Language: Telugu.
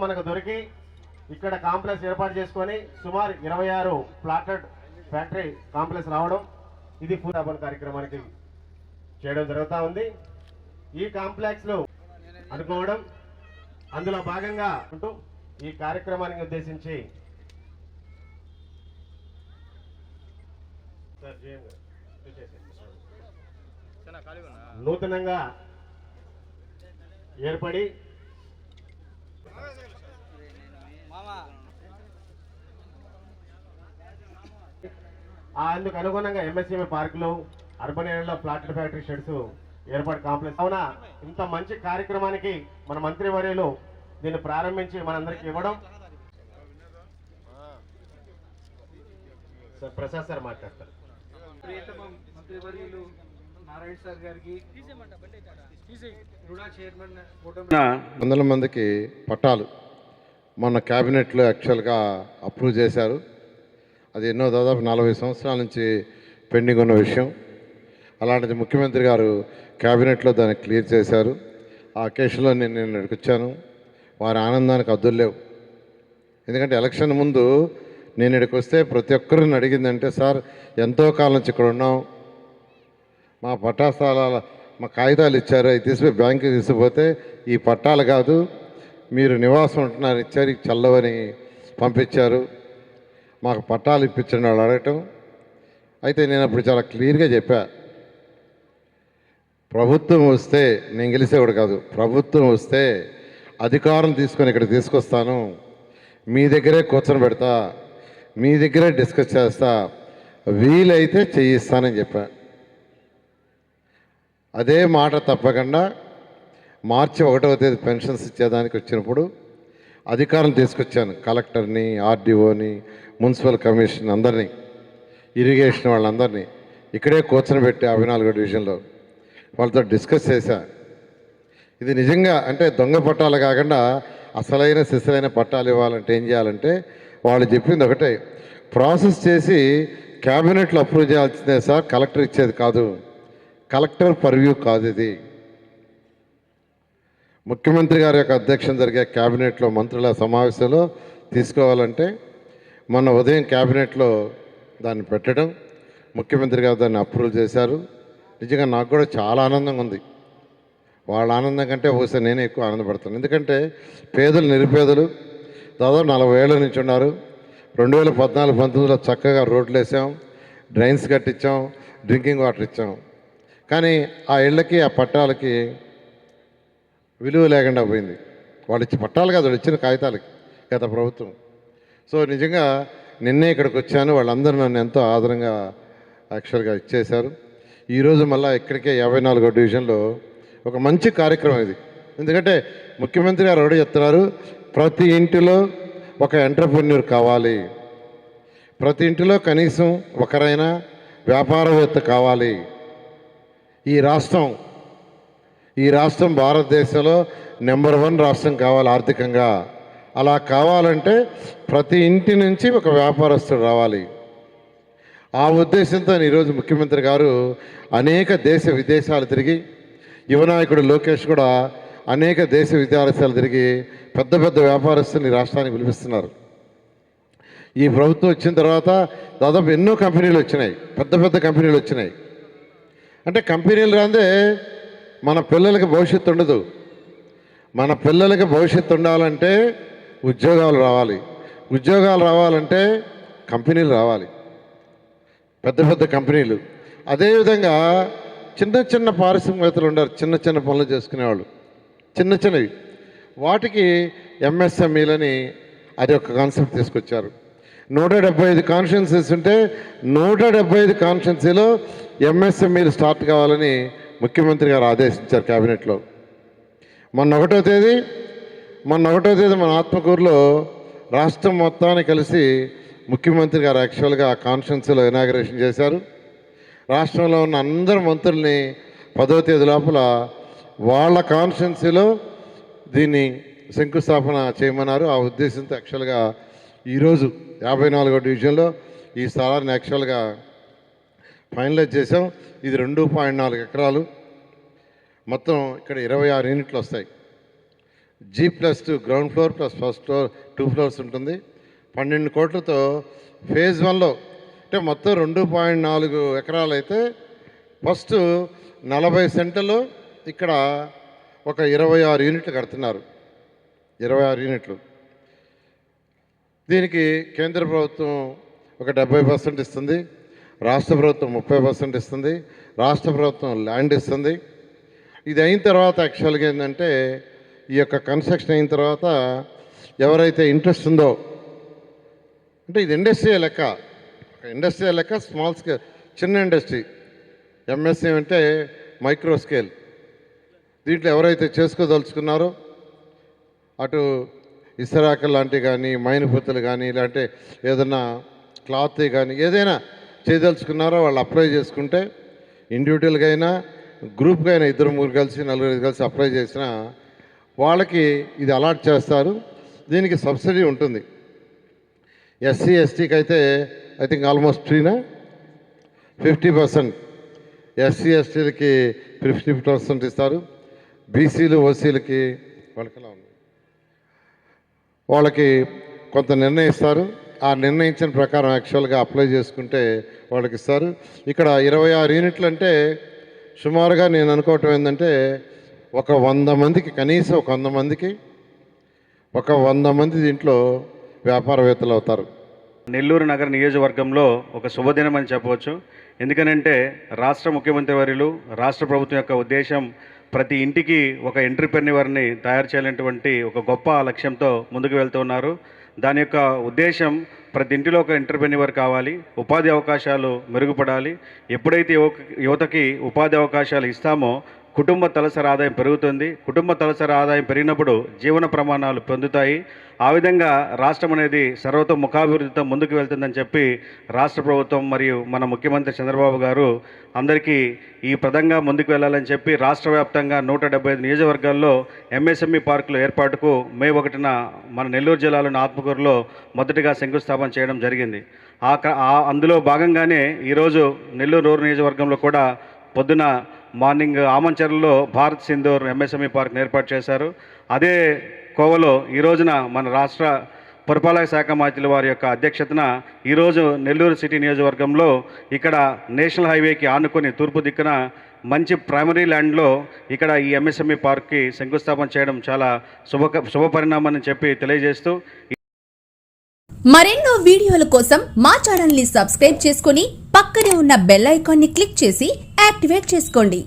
మనకు దొరికి ఇక్కడ కాంప్లెక్స్ ఏర్పాటు చేసుకొని సుమారు 26 ప్లాటెడ్ ఫ్యాక్టరీ కాంప్లెక్స్ రావడం ఇది పూర్తి కార్యక్రమానికి చేయడం జరుగుతూ ఉంది. ఈ కాంప్లెక్స్ లో అనుకోవడం అందులో భాగంగా ఉంటూ ఈ కార్యక్రమానికి ఉద్దేశించి నూతనంగా ఏర్పడి అందుకు అనుగుణంగా ఎంఎస్ఎంఈ పార్కులు అర్బన్ ఏరియాలో ప్లాట్ ఫ్యాక్టరీ షెడ్స్ ఏర్పాటు కాంప్లెక్స్ అవునా ఇంత మంచి కార్యక్రమానికి మన మంత్రివర్యులు దీన్ని ప్రారంభించి మనందరికి ఇవ్వడం. ప్రసాద్ సార్ మాట్లాడతారు. వందల మందికి పట్టాలు మొన్న క్యాబినెట్లో యాక్చువల్గా అప్రూవ్ చేశారు. అది ఎన్నో దాదాపు 40 సంవత్సరాల నుంచి పెండింగ్ ఉన్న విషయం. అలాంటిది ముఖ్యమంత్రి గారు క్యాబినెట్లో దాన్ని క్లియర్ చేశారు. ఆ అకేషన్లో నేను ఇక్కడికి వచ్చాను. వారి ఆనందానికి అద్దులు లేవు. ఎందుకంటే ఎలక్షన్ ముందు నేను ఇక్కడికి వస్తే ప్రతి ఒక్కరిని అడిగిందంటే, సార్ ఎంతో కాలం నుంచి ఇక్కడ ఉన్నాం, మా పట్టా స్థలాల మా కాగితాలు ఇచ్చారు, అవి తీసుకుపోయి బ్యాంకుకి తీసుకుపోతే ఈ పట్టాలు కాదు మీరు నివాసం ఉంటున్నారు ఇచ్చారు, చల్లవని పంపించారు, మాకు పట్టాలు ఇప్పించండి వాళ్ళు అడగటం. అయితే నేను అప్పుడు చాలా క్లియర్గా చెప్పా, ప్రభుత్వం వస్తే నేను గెలిచేవాడు కాదు, ప్రభుత్వం వస్తే అధికారం తీసుకొని ఇక్కడ తీసుకొస్తాను, మీ దగ్గరే కూర్చొని పెడతా, మీ దగ్గరే డిస్కస్ చేస్తా, వీలైతే చేయిస్తానని చెప్పా. అదే మాట తప్పకుండా మార్చి 1వ తేదీ పెన్షన్స్ ఇచ్చేదానికి వచ్చినప్పుడు అధికారం తీసుకొచ్చాను. కలెక్టర్ని, ఆర్డీఓని, మున్సిపల్ కమిషన్ అందరినీ, ఇరిగేషన్ వాళ్ళందరినీ ఇక్కడే కూర్చొని పెట్టి 54వ డివిజన్లో వాళ్ళతో డిస్కస్ చేశా. ఇది నిజంగా అంటే దొంగ పట్టాలు కాకుండా అసలైన సిసలైన పట్టాలు ఇవ్వాలంటే ఏం చేయాలంటే వాళ్ళు చెప్పింది ఒకటే, ప్రాసెస్ చేసి క్యాబినెట్లో అప్రూవ్ చేయాల్సిందే సార్, కలెక్టర్ ఇచ్చేది కాదు, కలెక్టర్ పర్వ్యూ కాదు, ఇది ముఖ్యమంత్రి గారి యొక్క అధ్యక్షత జరిగే క్యాబినెట్లో మంత్రుల సమావేశంలో తీసుకోవాలంటే మొన్న ఉదయం క్యాబినెట్లో దాన్ని పెట్టడం, ముఖ్యమంత్రి గారు దాన్ని అప్రూవ్ చేశారు. నిజంగా నాకు కూడా చాలా ఆనందంగా ఉంది. వాళ్ళ ఆనందం కంటే ఒకసారి నేనే ఎక్కువ ఆనందపడతాను. ఎందుకంటే పేదలు, నిరుపేదలు దాదాపు 40 ఏళ్ళ నుంచి ఉన్నారు. 2014-19లో చక్కగా రోడ్లు వేసాం, డ్రైన్స్ కట్టించాం, డ్రింకింగ్ వాటర్ ఇచ్చాం. కానీ ఆ ఇళ్ళకి, ఆ పట్టాలకి విలువ లేకుండా పోయింది. వాళ్ళు ఇచ్చిన పట్టాలు కాదు, వాళ్ళు ఇచ్చిన కాగితాలకి గత ప్రభుత్వం. సో నిజంగా నిన్నే ఇక్కడికి వచ్చాను, వాళ్ళందరూ నన్ను ఎంతో ఆదరంగా యాక్చువల్గా ఇచ్చేశారు. ఈరోజు మళ్ళీ ఇక్కడికే 54వ డివిజన్లో ఒక మంచి కార్యక్రమం ఇది. ఎందుకంటే ముఖ్యమంత్రి గారు ఎవరు చెప్తున్నారు, ప్రతి ఇంటిలో ఒక ఎంటర్‌ప్రెన్యూర్ కావాలి, ప్రతి ఇంటిలో కనీసం ఒకరైనా వ్యాపారవేత్త కావాలి. ఈ రాష్ట్రం భారతదేశంలో నెంబర్ 1 రాష్ట్రం కావాలి ఆర్థికంగా. అలా కావాలంటే ప్రతి ఇంటి నుంచి ఒక వ్యాపారస్తుడు రావాలి. ఆ ఉద్దేశంతో ఈరోజు ముఖ్యమంత్రి గారు అనేక దేశ విదేశాలు తిరిగి, యువనాయకుడు లోకేష్ కూడా అనేక దేశ విదేశాలు తిరిగి పెద్ద పెద్ద వ్యాపారస్తుల్ని రాష్ట్రానికి పిలిపిస్తున్నారు. ఈ ప్రభుత్వం వచ్చిన తర్వాత దాదాపు ఎన్నో కంపెనీలు వచ్చినాయి, పెద్ద పెద్ద కంపెనీలు వచ్చినాయి. అంటే కంపెనీలు రాందే మన పిల్లలకి భవిష్యత్తు ఉండదు. మన పిల్లలకి భవిష్యత్తు ఉండాలంటే ఉద్యోగాలు రావాలి, ఉద్యోగాలు రావాలంటే కంపెనీలు రావాలి, పెద్ద పెద్ద కంపెనీలు. అదేవిధంగా చిన్న చిన్న పారిశ్రామికవేత్తలు ఉన్నారు, చిన్న చిన్న పనులు చేసుకునేవాళ్ళు, చిన్న చిన్నవి, వాటికి ఎంఎస్ఎంఈలని అది ఒక కాన్సెప్ట్ తీసుకొచ్చారు. 175 కాన్స్టిట్యున్సీస్ ఉంటే 175 కాన్స్టిట్యున్సీలో ఎంఎస్ఎంఈలు స్టార్ట్ కావాలని ముఖ్యమంత్రి గారు ఆదేశించారు క్యాబినెట్లో. మొన్న 1వ తేదీ మన ఆత్మకూరులో రాష్ట్రం మొత్తాన్ని కలిసి ముఖ్యమంత్రి గారు యాక్చువల్గా ఆ కాన్స్టిట్యున్సీలో ఇనాగరేషన్ చేశారు. రాష్ట్రంలో ఉన్న అందరు మంత్రుల్ని 10వ తేదీ లోపల వాళ్ళ కాన్స్టిట్యున్సీలో దీన్ని శంకుస్థాపన చేయమన్నారు. ఆ ఉద్దేశంతో యాక్చువల్గా ఈరోజు 54వ డివిజన్లో ఈ స్థలాన్ని యాక్చువల్గా ఫైనలైజ్ చేసాం. ఇది 2.4 ఎకరాలు, మొత్తం ఇక్కడ 26 యూనిట్లు వస్తాయి. G+2 ground floor plus first floor 2 floors ఉంటుంది. 12 కోట్లతో ఫేజ్ 1లో అంటే మొత్తం 2.4 ఎకరాలు అయితే ఫస్ట్ 40 సెంటర్లు ఇక్కడ ఒక 26 యూనిట్లు కడుతున్నారు. 26 యూనిట్లు. దీనికి కేంద్ర ప్రభుత్వం ఒక 70% ఇస్తుంది, రాష్ట్ర ప్రభుత్వం 30% ఇస్తుంది, రాష్ట్ర ప్రభుత్వం ల్యాండ్ ఇస్తుంది. ఇది అయిన తర్వాత యాక్చువల్గా ఏంటంటే ఈ యొక్క కన్స్ట్రక్షన్ అయిన తర్వాత ఎవరైతే ఇంట్రెస్ట్ ఉందో అంటే ఇది ఇండస్ట్రియల్ లెక్క, ఇండస్ట్రియల్ లెక్క, స్మాల్ స్కేల్, చిన్న ఇండస్ట్రీ. ఎంఎస్సీ అంటే మైక్రో స్కేల్. దీంట్లో ఎవరైతే చేసుకోదలుచుకున్నారో అటు ఇసరాకలు లాంటివి కానీ, మైనపుత్తులు కానీ, ఇలాంటి ఏదైనా క్లాత్ కానీ ఏదైనా చేయదలుచుకున్నారో వాళ్ళు అప్లై చేసుకుంటే ఇండివిజువల్గా అయినా గ్రూప్గా అయినా 2-3 కలిసి 4 కలిసి అప్లై చేసినా వాళ్ళకి ఇది అలాట్ చేస్తారు. దీనికి సబ్సిడీ ఉంటుంది. ఎస్సీ ఎస్టీకి అయితే ఐ థింక్ ఆల్మోస్ట్ ఫ్రీనా 50%, ఎస్సీ ఎస్టీలకి 50% ఇస్తారు. బీసీలు ఓసీలకి వాళ్ళకి కొంత నిర్ణయిస్తారు. ఆ నిర్ణయించిన ప్రకారం యాక్చువల్గా అప్లై చేసుకుంటే వాళ్ళకి ఇస్తారు. ఇక్కడ 26 యూనిట్లు అంటే సుమారుగా నేను అనుకోవటం ఏంటంటే ఒక 100 మందికి, కనీసం ఒక 100 మందికి, ఒక 100 మంది దీంట్లో వ్యాపారవేత్తలు అవుతారు. నెల్లూరు నగర నియోజకవర్గంలో ఒక శుభదినం అని చెప్పవచ్చు. ఎందుకనంటే రాష్ట్ర ముఖ్యమంత్రి వర్యులు, రాష్ట్ర ప్రభుత్వం యొక్క ఉద్దేశం ప్రతి ఇంటికి ఒక ఎంట్రప్రెన్యూవర్ని తయారు చేయాలనేటువంటి ఒక గొప్ప లక్ష్యంతో ముందుకు వెళ్తున్నారు. దాని యొక్క ఉద్దేశం ప్రతి ఇంటిలో ఒక ఎంట్రప్రెన్యూవర్ కావాలి, ఉపాధి అవకాశాలు మెరుగుపడాలి. ఎప్పుడైతే యువతకి ఉపాధి అవకాశాలు ఇస్తామో కుటుంబ తలసరి ఆదాయం పెరుగుతుంది. కుటుంబ తలసరి ఆదాయం పెరిగినప్పుడు జీవన ప్రమాణాలు పొందుతాయి. ఆ విధంగా రాష్ట్రం అనేది సర్వతోముఖాభివృద్ధితో ముందుకు వెళ్తుందని చెప్పి రాష్ట్ర ప్రభుత్వం మరియు మన ముఖ్యమంత్రి చంద్రబాబు గారు అందరికీ ఈ ప్రదంగా ముందుకు వెళ్ళాలని చెప్పి రాష్ట్ర వ్యాప్తంగా 175 నియోజకవర్గాల్లో ఎంఎస్ఎంఈ పార్కుల ఏర్పాటుకు మే 1న మన నెల్లూరు జిల్లాలోని ఆత్మకూరులో మొదటిగా శంకుస్థాపన చేయడం జరిగింది. అందులో భాగంగానే ఈరోజు నెల్లూరు రూరల్ నియోజకవర్గంలో కూడా పొద్దున మార్నింగ్ ఆమంచర్లలో భారత్ సింధూర్ ఎంఎస్ఎంఈ పార్క్ని ఏర్పాటు చేశారు. అదే కోవలో ఈ రోజున మన రాష్ట్ర పురపాలక శాఖ మంత్రుల వారి యొక్క అధ్యక్షతన ఈరోజు నెల్లూరు సిటీ నియోజకవర్గంలో ఇక్కడ నేషనల్ హైవేకి ఆనుకొని తూర్పు దిక్కున మంచి ప్రైమరీ ల్యాండ్లో ఇక్కడ ఈ ఎంఎస్ఎంఈ పార్క్కి శంకుస్థాపన చేయడం చాలా శుభ పరిణామం చెప్పి తెలియజేస్తూ మరెన్నో వీడియోల కోసం మా ఛానల్ ని సబ్స్క్రైబ్ చేసుకుని పక్కనే ఉన్న బెల్ ఐకాన్ ని క్లిక్ చేసి యాక్టివేట్ చేసుకోండి.